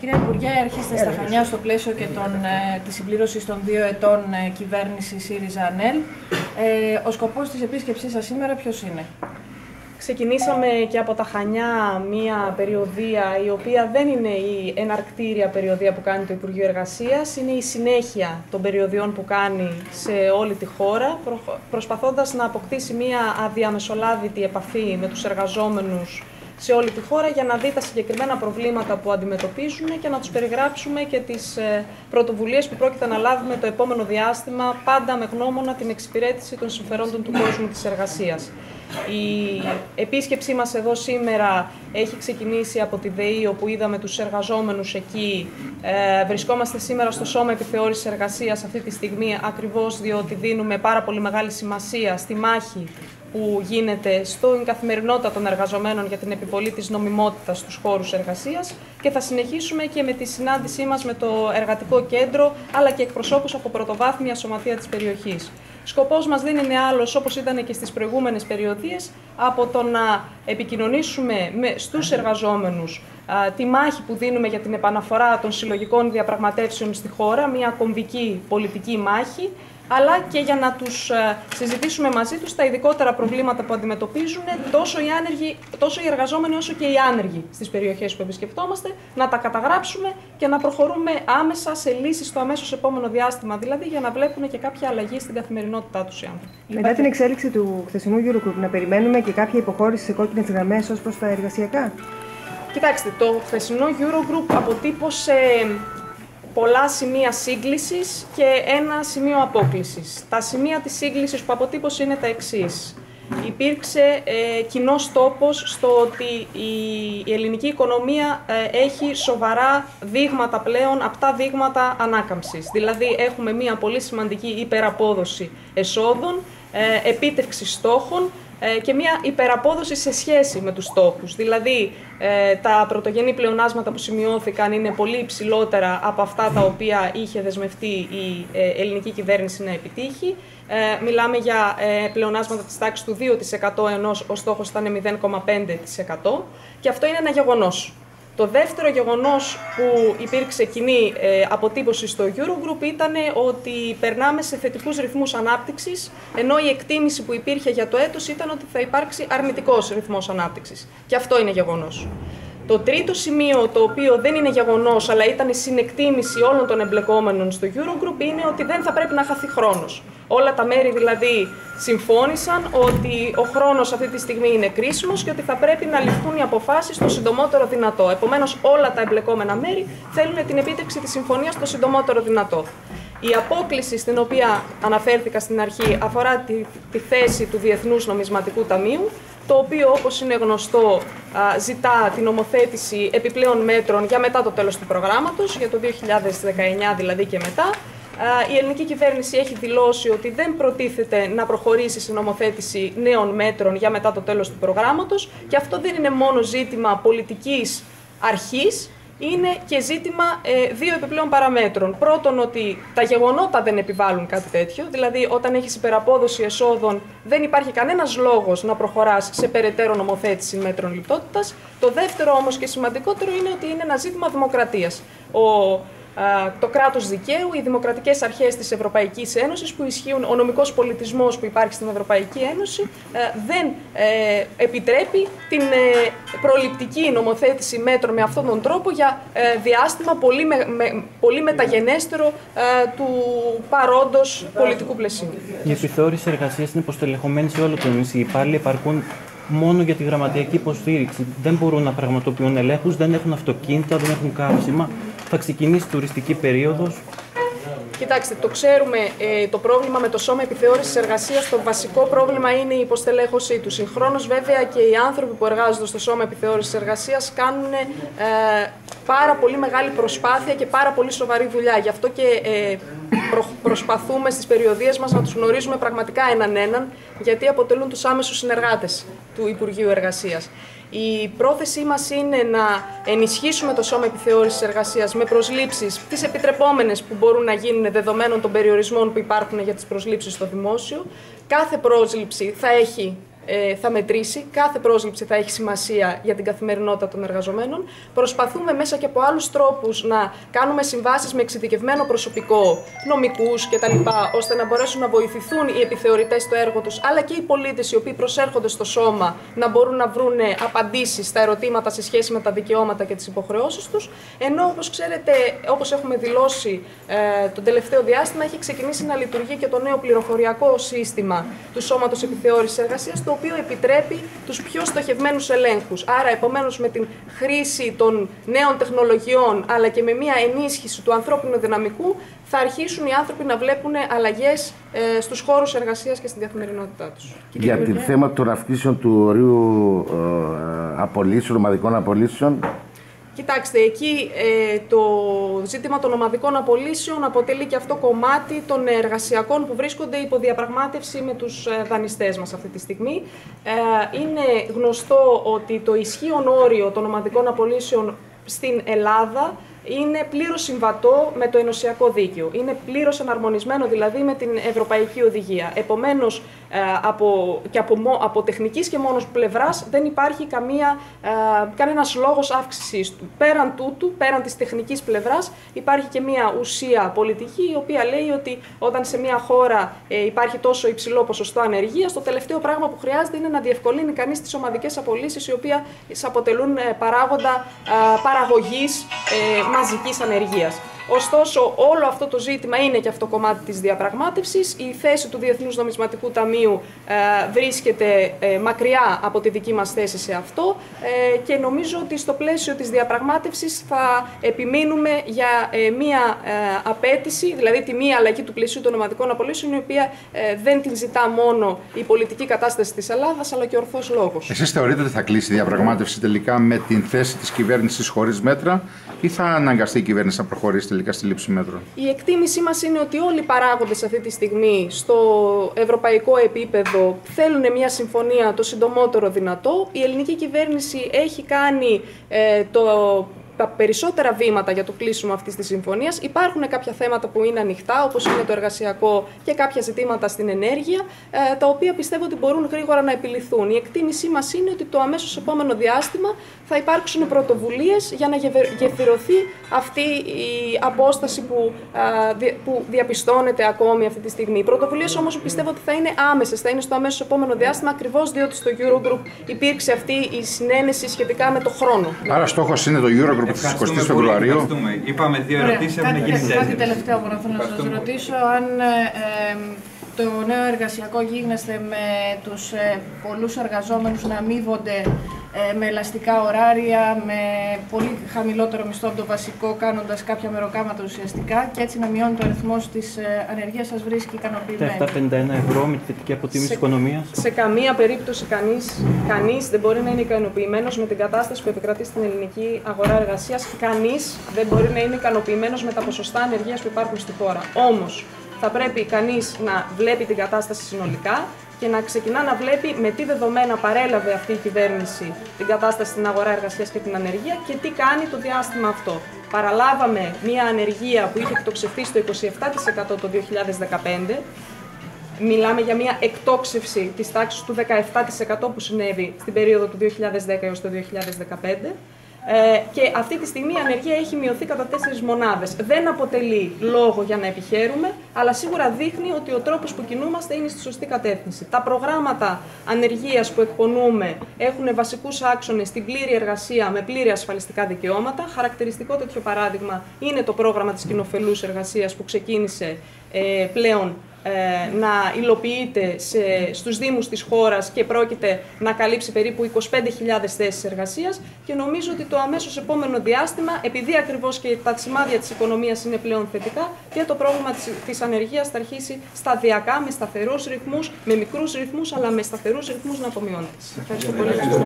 Κύριε Υπουργέ, έρχεστε στα Χανιά στο πλαίσιο και της συμπλήρωσης των 2 ετών κυβέρνηση ΣΥΡΙΖΑ-ΑΝΕΛ. Ο σκοπός της επίσκεψής σας σήμερα ποιος είναι? Ξεκινήσαμε και από τα Χανιά μία περιοδεία η οποία δεν είναι η εναρκτήρια περιοδεία που κάνει το Υπουργείο Εργασίας, είναι η συνέχεια των περιοδιών που κάνει σε όλη τη χώρα, προσπαθώντας να αποκτήσει μία αδιαμεσολάβητη επαφή με τους εργαζόμενους σε όλη τη χώρα για να δει τα συγκεκριμένα προβλήματα που αντιμετωπίζουν και να τους περιγράψουμε και τις πρωτοβουλίες που πρόκειται να λάβουμε το επόμενο διάστημα, πάντα με γνώμονα την εξυπηρέτηση των συμφερόντων του κόσμου της εργασίας. Η επίσκεψή μας εδώ σήμερα έχει ξεκινήσει από τη ΔΕΗ, όπου είδαμε τους εργαζόμενους εκεί. Βρισκόμαστε σήμερα στο Σώμα Επιθεώρησης Εργασίας αυτή τη στιγμή, ακριβώς διότι δίνουμε πάρα πολύ μεγάλη σημασία στη μάχη που γίνεται στην καθημερινότητα των εργαζομένων για την επιβολή της νομιμότητας στους χώρους εργασίας και θα συνεχίσουμε και με τη συνάντησή μας με το Εργατικό Κέντρο αλλά και εκπροσώπους από πρωτοβάθμια σωματεία της περιοχής. Σκοπός μας δεν είναι άλλος, όπως ήταν και στις προηγούμενες περιοδίες, από το να επικοινωνήσουμε στους εργαζόμενους τη μάχη που δίνουμε για την επαναφορά των συλλογικών διαπραγματεύσεων στη χώρα, μια κομβική πολιτική μάχη, αλλά και για να τους συζητήσουμε μαζί τους τα ειδικότερα προβλήματα που αντιμετωπίζουν τόσο οι εργαζόμενοι όσο και οι άνεργοι στις περιοχές που επισκεπτόμαστε, να τα καταγράψουμε και να προχωρούμε άμεσα σε λύσεις στο αμέσως επόμενο διάστημα, δηλαδή για να βλέπουν και κάποια αλλαγή στην καθημερινότητά τους οι άνθρωποι. Μετά την εξέλιξη του χθεσινού Eurogroup, να περιμένουμε και κάποια υποχώρηση σε κόκκινες γραμμές ως προς τα εργασιακά? Κοιτάξτε, το χθεσινό Eurogroup αποτύπωσε πολλά σημεία σύγκλησης και ένα σημείο απόκλησης. Τα σημεία της σύγκλησης που αποτύπωσε είναι τα εξής. Υπήρξε κοινός τόπος στο ότι η ελληνική οικονομία έχει σοβαρά δείγματα πλέον, απτά δείγματα ανάκαμψης. Δηλαδή έχουμε μια πολύ σημαντική υπεραπόδοση εσόδων, επίτευξη στόχων και μια υπεραπόδοση σε σχέση με τους στόχους. Δηλαδή, τα πρωτογενή πλεονάσματα που σημειώθηκαν είναι πολύ υψηλότερα από αυτά τα οποία είχε δεσμευτεί η ελληνική κυβέρνηση να επιτύχει. Μιλάμε για πλεονάσματα της τάξης του 2%, ενώ ο στόχος ήταν 0,5%. Και αυτό είναι ένα γεγονός. Το δεύτερο γεγονός που υπήρξε κοινή αποτύπωση στο Eurogroup ήταν ότι περνάμε σε θετικούς ρυθμούς ανάπτυξης, ενώ η εκτίμηση που υπήρχε για το έτος ήταν ότι θα υπάρξει αρνητικός ρυθμός ανάπτυξης. Και αυτό είναι γεγονός. Το τρίτο σημείο, το οποίο δεν είναι γεγονός, αλλά ήταν η συνεκτίμηση όλων των εμπλεκόμενων στο Eurogroup, είναι ότι δεν θα πρέπει να χαθεί χρόνος. Όλα τα μέρη δηλαδή συμφώνησαν ότι ο χρόνος αυτή τη στιγμή είναι κρίσιμος και ότι θα πρέπει να ληφθούν οι αποφάσεις το συντομότερο δυνατό. Επομένως, όλα τα εμπλεκόμενα μέρη θέλουν την επίτευξη της συμφωνίας το συντομότερο δυνατό. Η απόκλιση στην οποία αναφέρθηκα στην αρχή αφορά τη θέση του Διεθνούς Νομισματικού Ταμείου, το οποίο, όπως είναι γνωστό, ζητά την νομοθέτηση επιπλέον μέτρων για μετά το τέλος του προγράμματος, για το 2019 δηλαδή και μετά. Η ελληνική κυβέρνηση έχει δηλώσει ότι δεν προτίθεται να προχωρήσει σε νομοθέτηση νέων μέτρων για μετά το τέλος του προγράμματος και αυτό δεν είναι μόνο ζήτημα πολιτικής αρχής, είναι και ζήτημα δύο επιπλέον παραμέτρων. Πρώτον, ότι τα γεγονότα δεν επιβάλλουν κάτι τέτοιο, δηλαδή όταν έχεις υπεραπόδοση εσόδων δεν υπάρχει κανένας λόγος να προχωράς σε περαιτέρω νομοθέτηση μέτρων λιτότητας. Το δεύτερο όμως και σημαντικότερο είναι ότι είναι ένα ζήτημα δημοκρατίας. Το κράτος δικαίου, οι δημοκρατικές αρχές της Ευρωπαϊκής Ένωσης που ισχύουν, ο νομικός πολιτισμός που υπάρχει στην Ευρωπαϊκή Ένωση δεν επιτρέπει την προληπτική νομοθέτηση μέτρων με αυτόν τον τρόπο για διάστημα πολύ μεταγενέστερο του παρόντος πολιτικού πλαισίου. Η επιθεώρηση εργασίας είναι υποστελεχωμένη σε όλο το νησί. Οι υπάλληλοι επαρκούν μόνο για τη γραμματιακή υποστήριξη. Δεν μπορούν να πραγματοποιούν ελέγχους, δεν έχουν αυτοκίνητα, δεν έχουν καύσιμα. Θα ξεκινήσει τουριστική περίοδος. Κοιτάξτε, το ξέρουμε, το πρόβλημα με το Σώμα Επιθεώρησης Εργασίας, το βασικό πρόβλημα είναι η υποστελέχωσή του. Συγχρόνως, βέβαια, και οι άνθρωποι που εργάζονται στο Σώμα Επιθεώρησης Εργασίας κάνουν πάρα πολύ μεγάλη προσπάθεια και πάρα πολύ σοβαρή δουλειά. Γι' αυτό και προσπαθούμε στις περιοδίες μας να τους γνωρίζουμε πραγματικά έναν, γιατί αποτελούν τους άμεσους συνεργάτες του Υπουργείου Εργασίας. Η πρόθεσή μας είναι να ενισχύσουμε το Σώμα Επιθεώρησης Εργασίας με προσλήψεις, τις επιτρεπόμενες που μπορούν να γίνουν δεδομένων των περιορισμών που υπάρχουν για τις προσλήψεις στο δημόσιο. Κάθε πρόσληψη θα έχει θα μετρήσει, κάθε πρόσληψη θα έχει σημασία για την καθημερινότητα των εργαζομένων. Προσπαθούμε μέσα και από άλλους τρόπους να κάνουμε συμβάσεις με εξειδικευμένο προσωπικό, νομικούς κτλ., ώστε να μπορέσουν να βοηθηθούν οι επιθεωρητές στο έργο τους, αλλά και οι πολίτες οι οποίοι προσέρχονται στο σώμα να μπορούν να βρουν απαντήσεις στα ερωτήματα σε σχέση με τα δικαιώματα και τις υποχρεώσεις τους. Ενώ, όπως ξέρετε, όπως έχουμε δηλώσει τον τελευταίο διάστημα, έχει ξεκινήσει να λειτουργεί και το νέο πληροφοριακό σύστημα του Σώματος Επιθεώρησης Εργασίας, το οποίο επιτρέπει τους πιο στοχευμένους ελέγχους. Άρα, επομένως, με την χρήση των νέων τεχνολογιών, αλλά και με μια ενίσχυση του ανθρώπινου δυναμικού, θα αρχίσουν οι άνθρωποι να βλέπουν αλλαγές στους χώρους εργασίας και στην καθημερινότητά τους. Για το θέμα των αυξήσεων του ορίου απολύσεων, ομαδικών απολύσεων. Κοιτάξτε, εκεί το ζήτημα των ομαδικών απολύσεων αποτελεί και αυτό κομμάτι των εργασιακών που βρίσκονται υπό διαπραγμάτευση με τους δανειστές μας αυτή τη στιγμή. Είναι γνωστό ότι το ισχύον όριο των ομαδικών απολύσεων στην Ελλάδα είναι πλήρως συμβατό με το ενωσιακό δίκαιο. Είναι πλήρως εναρμονισμένο δηλαδή με την Ευρωπαϊκή Οδηγία. Επομένως, από τεχνικής και μόνος πλευράς δεν υπάρχει κανένας λόγος αύξησης του. Πέραν τούτου, πέραν της τεχνικής πλευράς, υπάρχει και μια ουσία πολιτική, η οποία λέει ότι όταν σε μια χώρα υπάρχει τόσο υψηλό ποσοστό ανεργίας, το τελευταίο πράγμα που χρειάζεται είναι να διευκολύνει κανείς τις ομαδικές απολύσεις, οι οποίες αποτελούν παράγοντα παραγωγής μαζικής ανεργίας. Ωστόσο, όλο αυτό το ζήτημα είναι και αυτό κομμάτι της διαπραγμάτευσης. Η θέση του Διεθνούς Νομισματικού Ταμείου βρίσκεται μακριά από τη δική μας θέση σε αυτό και νομίζω ότι στο πλαίσιο της διαπραγμάτευσης θα επιμείνουμε για μία απέτηση, δηλαδή τη μία αλλαγή του πλαισίου των ομαδικών απολύσεων, η οποία δεν την ζητά μόνο η πολιτική κατάσταση της Ελλάδας, αλλά και ορθός λόγος. Εσείς θεωρείτε ότι θα κλείσει η διαπραγμάτευση τελικά με την θέση της κυβέρνησης χωρίς μέτρα, ή θα αναγκαστεί η κυβέρνηση να προχωρήσει τελικά στη λήψη μέτρων? Η εκτίμησή μας είναι ότι όλοι οι παράγοντες αυτή τη στιγμή στο ευρωπαϊκό επίπεδο θέλουν μια συμφωνία το συντομότερο δυνατό. Η ελληνική κυβέρνηση έχει κάνει τα περισσότερα βήματα για το κλείσιμο αυτής της συμφωνίας. Υπάρχουν κάποια θέματα που είναι ανοιχτά, όπως είναι το εργασιακό και κάποια ζητήματα στην ενέργεια, τα οποία πιστεύω ότι μπορούν γρήγορα να επιληθούν. Η εκτίμησή μας είναι ότι το αμέσως επόμενο διάστημα θα υπάρξουν πρωτοβουλίες για να γεφυρωθεί αυτή η απόσταση που διαπιστώνεται ακόμη αυτή τη στιγμή. Οι πρωτοβουλίες όμως πιστεύω ότι θα είναι άμεσες, θα είναι στο αμέσως επόμενο διάστημα, ακριβώς διότι στο Eurogroup υπήρξε αυτή η συνένεση σχετικά με το χρόνο. Άρα στόχος είναι το Eurogroup της 20 Φεβρουαρίου. Είπαμε 2 ερωτήσεις, έχουν γίνει 4. Κάτι τελευταίο που θέλω να σας ρωτήσω, αν το νέο εργασιακό γίγνεσθε με τους πολλούς εργαζόμενους να αμείβονται με ελαστικά ωράρια, με πολύ χαμηλότερο μισθό από το βασικό, κάνοντας κάποια μεροκάματα ουσιαστικά και έτσι να μειώνει το αριθμό της ανεργίας, σας βρίσκει ικανοποιημένη? Τα 751 ευρώ με τη θετική αποτίμηση της οικονομίας. Σε καμία περίπτωση κανείς δεν μπορεί να είναι ικανοποιημένος με την κατάσταση που επικρατεί στην ελληνική αγορά εργασίας. Κανείς δεν μπορεί να είναι ικανοποιημένος με τα ποσοστά ανεργίας που υπάρχουν στη χώρα. Όμως, θα πρέπει κανείς να βλέπει την κατάσταση συνολικά και να ξεκινά να βλέπει με τι δεδομένα παρέλαβε αυτή η κυβέρνηση την κατάσταση στην αγορά εργασίας και την ανεργία και τι κάνει το διάστημα αυτό. Παραλάβαμε μια ανεργία που είχε εκτοξευθεί στο 27% το 2015. Μιλάμε για μια εκτόξευση της τάξης του 17% που συνέβη στην περίοδο του 2010 έως το 2015. Και αυτή τη στιγμή η ανεργία έχει μειωθεί κατά 4 μονάδες. Δεν αποτελεί λόγο για να επιχαίρουμε, αλλά σίγουρα δείχνει ότι ο τρόπος που κινούμαστε είναι στη σωστή κατεύθυνση. Τα προγράμματα ανεργίας που εκπονούμε έχουν βασικούς άξονες στην πλήρη εργασία με πλήρη ασφαλιστικά δικαιώματα. Χαρακτηριστικό τέτοιο παράδειγμα είναι το πρόγραμμα της κοινοφελούς εργασίας που ξεκίνησε πλέον να υλοποιείται στους δήμους της χώρας και πρόκειται να καλύψει περίπου 25.000 θέσεις εργασίας και νομίζω ότι το αμέσως επόμενο διάστημα, επειδή ακριβώς και τα σημάδια της οικονομίας είναι πλέον θετικά, και το πρόβλημα της ανεργίας θα αρχίσει σταδιακά, με σταθερούς ρυθμούς, με μικρούς ρυθμούς, αλλά με σταθερούς ρυθμούς να απομειώνεται. Ευχαριστώ πολύ.